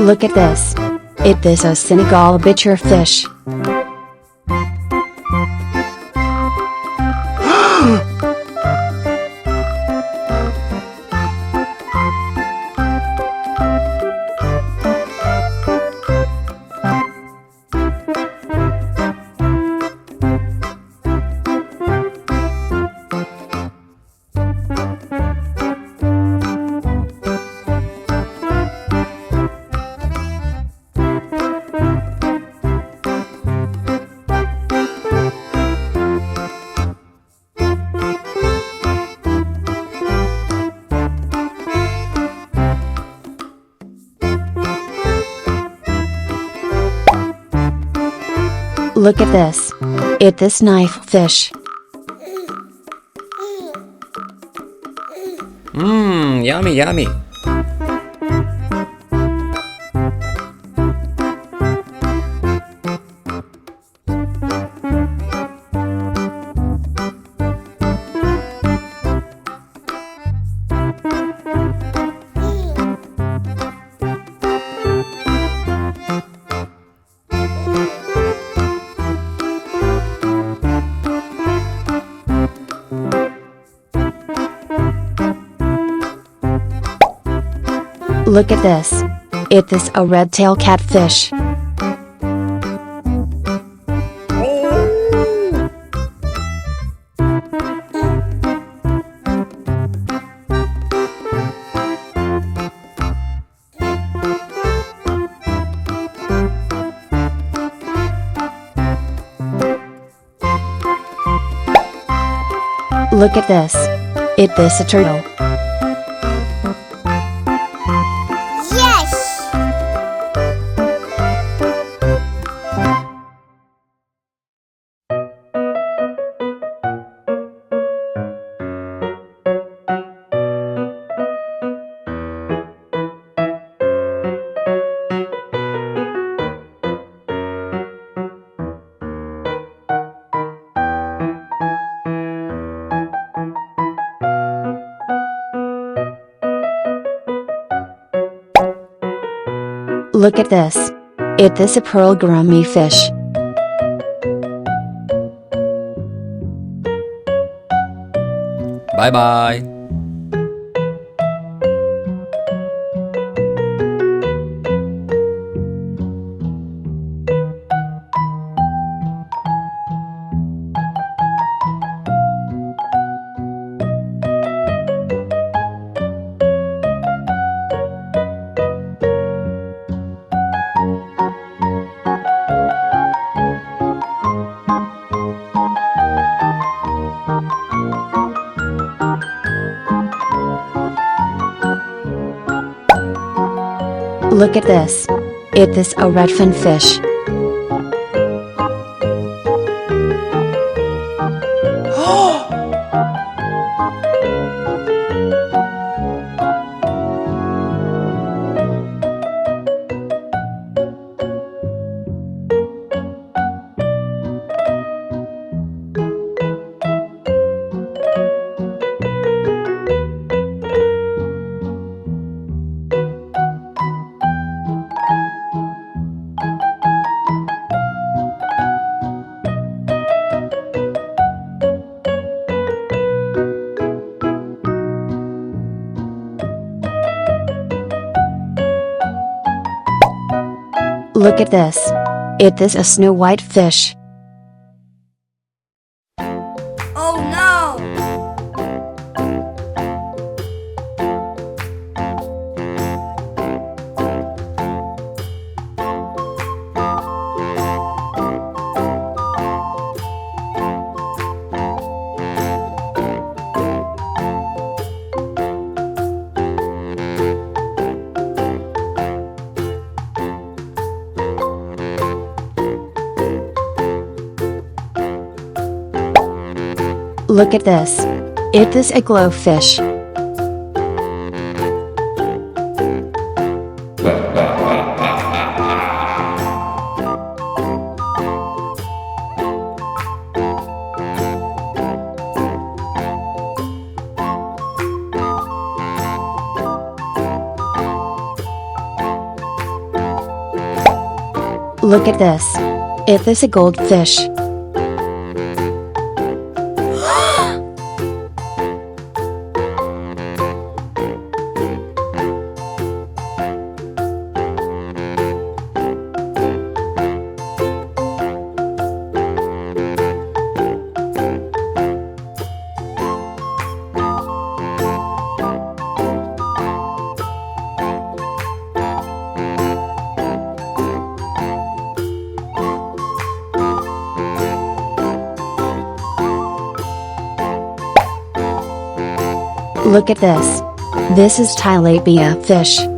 Look at this. It is a Senegal bichir fish. Look at this. It is knife fish. Mmm, yummy, yummy. Look at this. It is a red-tailed catfish. Look at this. It is a turtle. Look at this. It is a pearl gourmet fish. Bye bye. Look at this. It is a redfin fish. Look at this. It is a snow white fish. Oh no! Look at this. It is a glowfish. Look at this. Is this a goldfish? Look at this. This is tilapia fish.